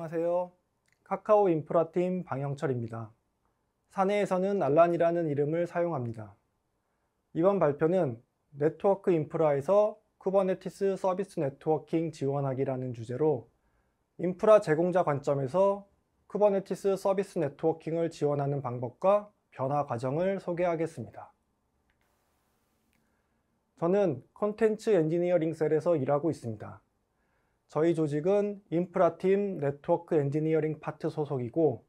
안녕하세요. 카카오 인프라팀 방영철입니다. 사내에서는 알란이라는 이름을 사용합니다. 이번 발표는 네트워크 인프라에서 쿠버네티스 서비스 네트워킹 지원하기라는 주제로 인프라 제공자 관점에서 쿠버네티스 서비스 네트워킹을 지원하는 방법과 변화 과정을 소개하겠습니다. 저는 콘텐츠 엔지니어링 셀에서 일하고 있습니다. 저희 조직은 인프라팀 네트워크 엔지니어링 파트 소속이고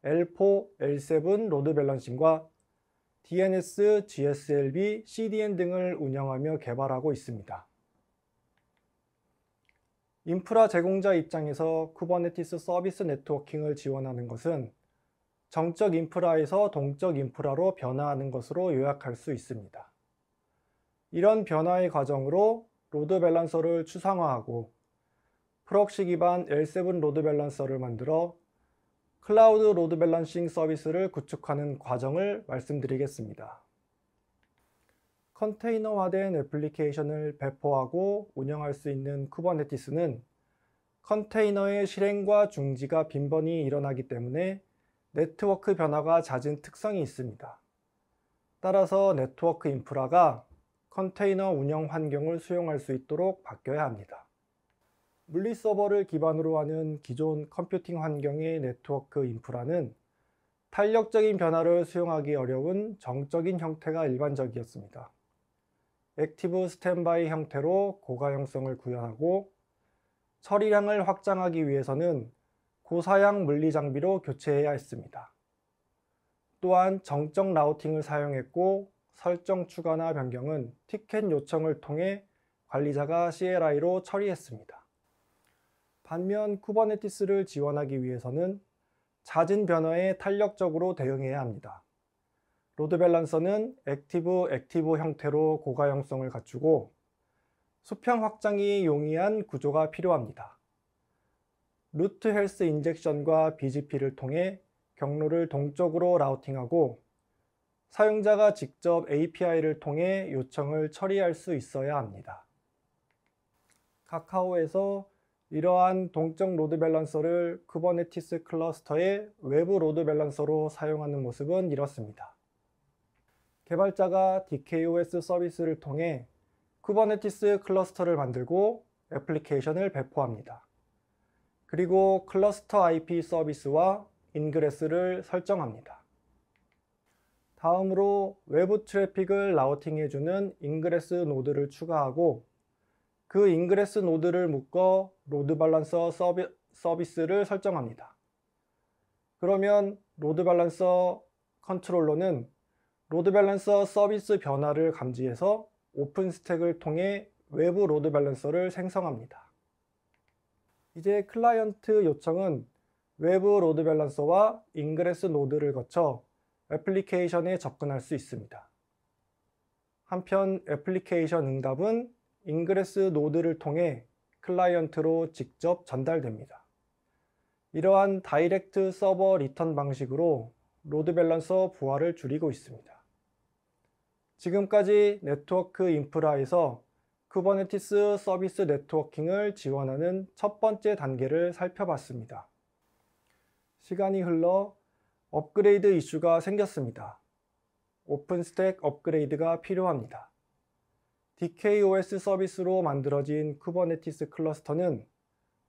L4, L7 로드 밸런싱과 DNS, GSLB, CDN 등을 운영하며 개발하고 있습니다. 인프라 제공자 입장에서 쿠버네티스 서비스 네트워킹을 지원하는 것은 정적 인프라에서 동적 인프라로 변화하는 것으로 요약할 수 있습니다. 이런 변화의 과정으로 로드 밸런서를 추상화하고 프록시 기반 L7 로드 밸런서를 만들어 클라우드 로드 밸런싱 서비스를 구축하는 과정을 말씀드리겠습니다. 컨테이너화된 애플리케이션을 배포하고 운영할 수 있는 쿠버네티스는 컨테이너의 실행과 중지가 빈번히 일어나기 때문에 네트워크 변화가 잦은 특성이 있습니다. 따라서 네트워크 인프라가 컨테이너 운영 환경을 수용할 수 있도록 바뀌어야 합니다. 물리 서버를 기반으로 하는 기존 컴퓨팅 환경의 네트워크 인프라는 탄력적인 변화를 수용하기 어려운 정적인 형태가 일반적이었습니다. 액티브 스탠바이 형태로 고가용성을 구현하고 처리량을 확장하기 위해서는 고사양 물리 장비로 교체해야 했습니다. 또한 정적 라우팅을 사용했고 설정 추가나 변경은 티켓 요청을 통해 관리자가 CLI로 처리했습니다. 반면 쿠버네티스를 지원하기 위해서는 잦은 변화에 탄력적으로 대응해야 합니다. 로드 밸런서는 액티브 형태로 고가용성을 갖추고 수평 확장이 용이한 구조가 필요합니다. 루트 헬스 인젝션과 BGP를 통해 경로를 동쪽으로 라우팅하고 사용자가 직접 API를 통해 요청을 처리할 수 있어야 합니다. 카카오에서 이러한 동적 로드 밸런서를 쿠버네티스 클러스터의 외부 로드 밸런서로 사용하는 모습은 이렇습니다. 개발자가 DKOS 서비스를 통해 쿠버네티스 클러스터를 만들고 애플리케이션을 배포합니다. 그리고 클러스터 IP 서비스와 인그레스를 설정합니다. 다음으로 외부 트래픽을 라우팅해주는 인그레스 노드를 추가하고 그 인그레스 노드를 묶어 로드 밸런서 서비스를 설정합니다. 그러면 로드 밸런서 컨트롤러는 로드 밸런서 서비스 변화를 감지해서 오픈 스택을 통해 외부 로드 밸런서를 생성합니다. 이제 클라이언트 요청은 외부 로드 밸런서와 인그레스 노드를 거쳐 애플리케이션에 접근할 수 있습니다. 한편 애플리케이션 응답은 인그레스 노드를 통해 클라이언트로 직접 전달됩니다. 이러한 다이렉트 서버 리턴 방식으로 로드 밸런서 부하를 줄이고 있습니다. 지금까지 네트워크 인프라에서 쿠버네티스 서비스 네트워킹을 지원하는 첫 번째 단계를 살펴봤습니다. 시간이 흘러 업그레이드 이슈가 생겼습니다. 오픈스택 업그레이드가 필요합니다. DKOS 서비스로 만들어진 쿠버네티스 클러스터는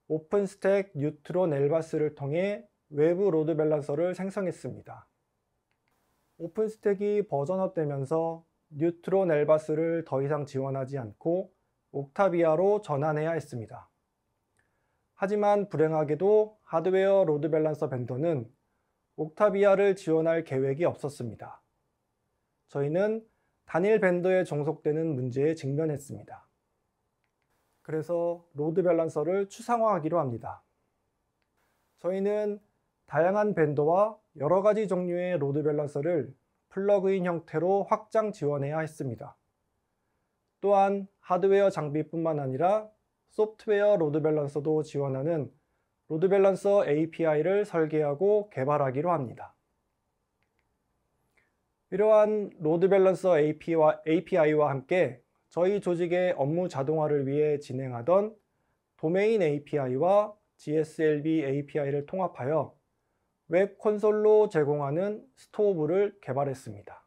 오픈스택 뉴트론 엘바스를 통해 외부 로드 밸런서를 생성했습니다. 오픈스택이 버전업되면서 뉴트론 엘바스를 더 이상 지원하지 않고 옥타비아로 전환해야 했습니다. 하지만 불행하게도 하드웨어 로드 밸런서 벤더는 옥타비아를 지원할 계획이 없었습니다. 저희는 단일 벤더에 종속되는 문제에 직면했습니다. 그래서 로드 밸런서를 추상화하기로 합니다. 저희는 다양한 벤더와 여러 가지 종류의 로드 밸런서를 플러그인 형태로 확장 지원해야 했습니다. 또한 하드웨어 장비뿐만 아니라 소프트웨어 로드 밸런서도 지원하는 로드 밸런서 API를 설계하고 개발하기로 합니다. 이러한 로드 밸런서 API와 함께 저희 조직의 업무 자동화를 위해 진행하던 도메인 API와 GSLB API를 통합하여 웹 콘솔로 제공하는 스토어브를 개발했습니다.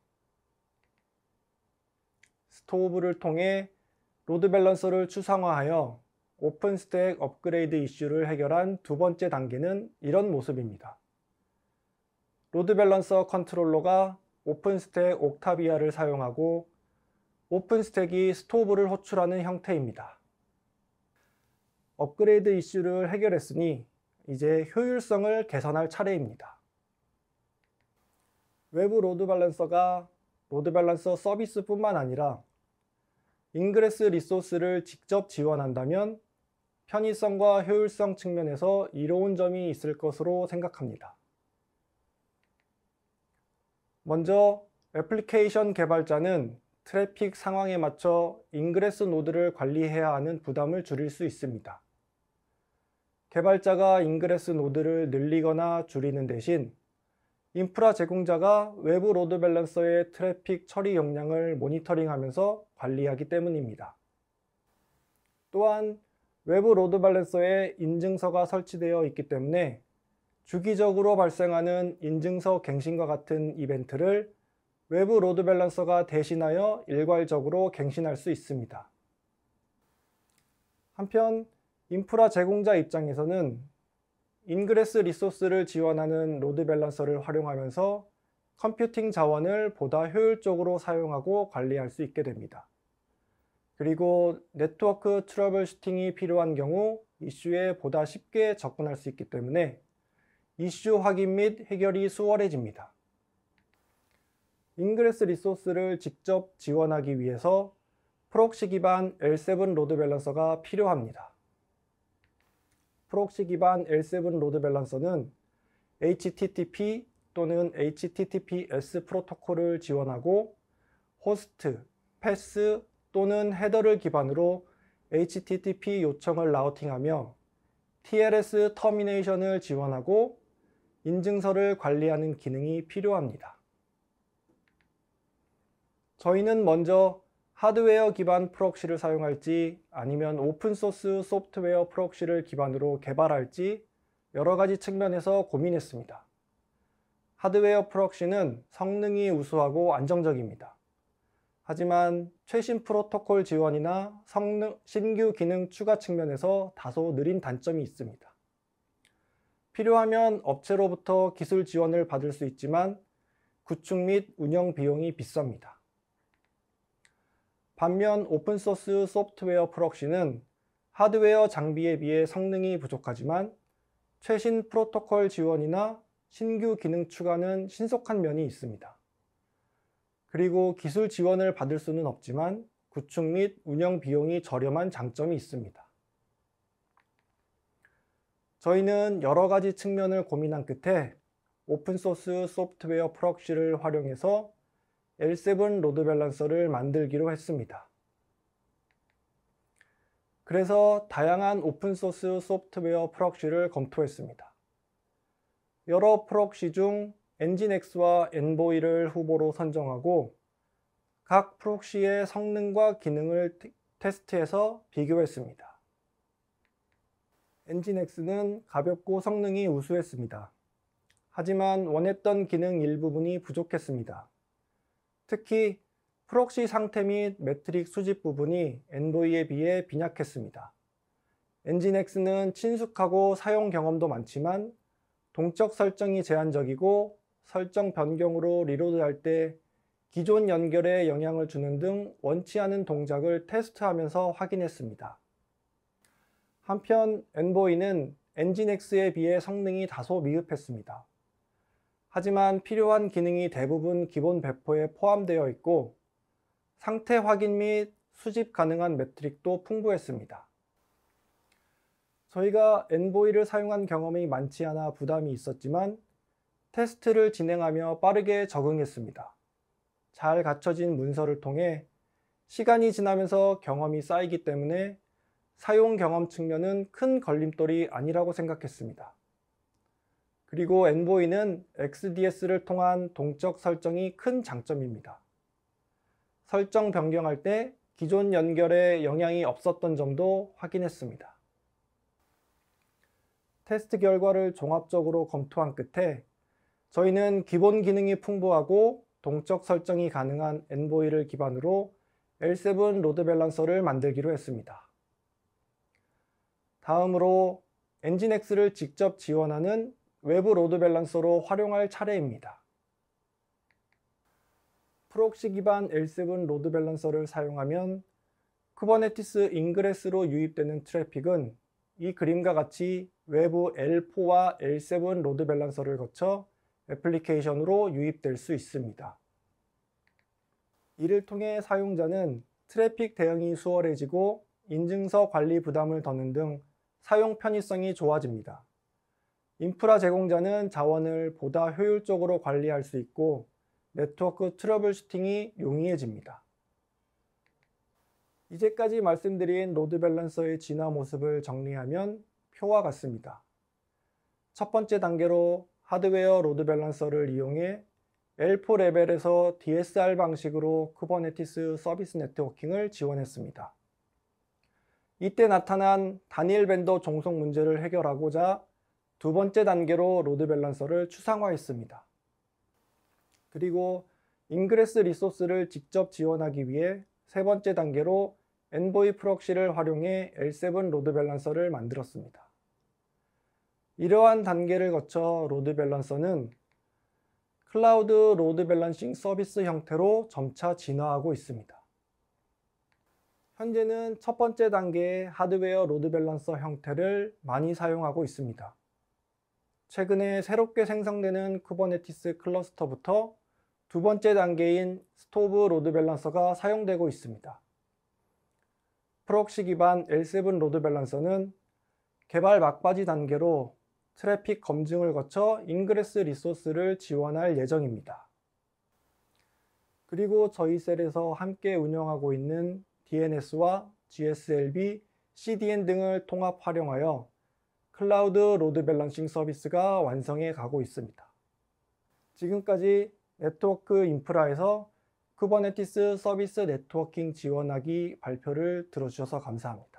스토어브를 통해 로드 밸런서를 추상화하여 오픈스택 업그레이드 이슈를 해결한 두 번째 단계는 이런 모습입니다. 로드 밸런서 컨트롤러가 오픈스택 옥타비아를 사용하고 오픈스택이 스토어브를 호출하는 형태입니다. 업그레이드 이슈를 해결했으니 이제 효율성을 개선할 차례입니다. 외부 로드 밸런서가 로드 밸런서 서비스뿐만 아니라 인그레스 리소스를 직접 지원한다면 편의성과 효율성 측면에서 이로운 점이 있을 것으로 생각합니다. 먼저 애플리케이션 개발자는 트래픽 상황에 맞춰 인그레스 노드를 관리해야 하는 부담을 줄일 수 있습니다. 개발자가 인그레스 노드를 늘리거나 줄이는 대신 인프라 제공자가 외부 로드 밸런서의 트래픽 처리 용량을 모니터링하면서 관리하기 때문입니다. 또한 외부 로드 밸런서에 인증서가 설치되어 있기 때문에 주기적으로 발생하는 인증서 갱신과 같은 이벤트를 외부 로드 밸런서가 대신하여 일괄적으로 갱신할 수 있습니다. 한편 인프라 제공자 입장에서는 인그레스 리소스를 지원하는 로드 밸런서를 활용하면서 컴퓨팅 자원을 보다 효율적으로 사용하고 관리할 수 있게 됩니다. 그리고 네트워크 트러블 슈팅이 필요한 경우 이슈에 보다 쉽게 접근할 수 있기 때문에 이슈 확인 및 해결이 수월해집니다. 인그레스 리소스를 직접 지원하기 위해서 프록시 기반 L7 로드 밸런서가 필요합니다. 프록시 기반 L7 로드 밸런서는 HTTP 또는 HTTPS 프로토콜을 지원하고 호스트, 패스 또는 헤더를 기반으로 HTTP 요청을 라우팅하며 TLS 터미네이션을 지원하고 인증서를 관리하는 기능이 필요합니다. 저희는 먼저 하드웨어 기반 프록시를 사용할지 아니면 오픈소스 소프트웨어 프록시를 기반으로 개발할지 여러 가지 측면에서 고민했습니다. 하드웨어 프록시는 성능이 우수하고 안정적입니다. 하지만 최신 프로토콜 지원이나 신규 기능 추가 측면에서 다소 느린 단점이 있습니다. 필요하면 업체로부터 기술 지원을 받을 수 있지만 구축 및 운영 비용이 비쌉니다. 반면 오픈소스 소프트웨어 프록시는 하드웨어 장비에 비해 성능이 부족하지만 최신 프로토콜 지원이나 신규 기능 추가는 신속한 면이 있습니다. 그리고 기술 지원을 받을 수는 없지만 구축 및 운영 비용이 저렴한 장점이 있습니다. 저희는 여러 가지 측면을 고민한 끝에 오픈소스 소프트웨어 프록시를 활용해서 L7 로드 밸런서를 만들기로 했습니다. 그래서 다양한 오픈소스 소프트웨어 프록시를 검토했습니다. 여러 프록시 중 엔진엑스와 엔보이를 후보로 선정하고 각 프록시의 성능과 기능을 테스트해서 비교했습니다. 엔진엑스는 가볍고 성능이 우수했습니다. 하지만 원했던 기능 일부분이 부족했습니다. 특히 프록시 상태 및 매트릭 수집 부분이 엔보이에 비해 빈약했습니다. 엔진엑스는 친숙하고 사용 경험도 많지만 동적 설정이 제한적이고 설정 변경으로 리로드할 때 기존 연결에 영향을 주는 등 원치 않은 동작을 테스트하면서 확인했습니다. 한편 엔보이는 엔진엑스에 비해 성능이 다소 미흡했습니다. 하지만 필요한 기능이 대부분 기본 배포에 포함되어 있고 상태 확인 및 수집 가능한 매트릭도 풍부했습니다. 저희가 엔보이를 사용한 경험이 많지 않아 부담이 있었지만 테스트를 진행하며 빠르게 적응했습니다. 잘 갖춰진 문서를 통해 시간이 지나면서 경험이 쌓이기 때문에 사용 경험 측면은 큰 걸림돌이 아니라고 생각했습니다. 그리고 엔보이는 XDS를 통한 동적 설정이 큰 장점입니다. 설정 변경할 때 기존 연결에 영향이 없었던 점도 확인했습니다. 테스트 결과를 종합적으로 검토한 끝에 저희는 기본 기능이 풍부하고 동적 설정이 가능한 엔보이를 기반으로 L7 로드 밸런서를 만들기로 했습니다. 다음으로 엔진X를 직접 지원하는 외부 로드 밸런서로 활용할 차례입니다. 프록시 기반 L7 로드 밸런서를 사용하면 쿠버네티스 인그레스로 유입되는 트래픽은 이 그림과 같이 외부 L4와 L7 로드 밸런서를 거쳐 애플리케이션으로 유입될 수 있습니다. 이를 통해 사용자는 트래픽 대응이 수월해지고 인증서 관리 부담을 덜는 등 사용 편의성이 좋아집니다. 인프라 제공자는 자원을 보다 효율적으로 관리할 수 있고 네트워크 트러블 슈팅이 용이해집니다. 이제까지 말씀드린 로드 밸런서의 진화 모습을 정리하면 표와 같습니다. 첫 번째 단계로 하드웨어 로드 밸런서를 이용해 L4 레벨에서 DSR 방식으로 쿠버네티스 서비스 네트워킹을 지원했습니다. 이때 나타난 단일 벤더 종속 문제를 해결하고자 두 번째 단계로 로드 밸런서를 추상화했습니다. 그리고 인그레스 리소스를 직접 지원하기 위해 세 번째 단계로 엔보이 프록시를 활용해 L7 로드 밸런서를 만들었습니다. 이러한 단계를 거쳐 로드 밸런서는 클라우드 로드 밸런싱 서비스 형태로 점차 진화하고 있습니다. 현재는 첫 번째 단계의 하드웨어 로드 밸런서 형태를 많이 사용하고 있습니다. 최근에 새롭게 생성되는 쿠버네티스 클러스터부터 두 번째 단계인 스토브 로드 밸런서가 사용되고 있습니다. 프록시 기반 L7 로드 밸런서는 개발 막바지 단계로 트래픽 검증을 거쳐 인그레스 리소스를 지원할 예정입니다. 그리고 저희 셀에서 함께 운영하고 있는 DNS와 GSLB, CDN 등을 통합 활용하여 클라우드 로드 밸런싱 서비스가 완성해 가고 있습니다. 지금까지 네트워크 인프라에서 쿠버네티스 서비스 네트워킹 지원하기 발표를 들어주셔서 감사합니다.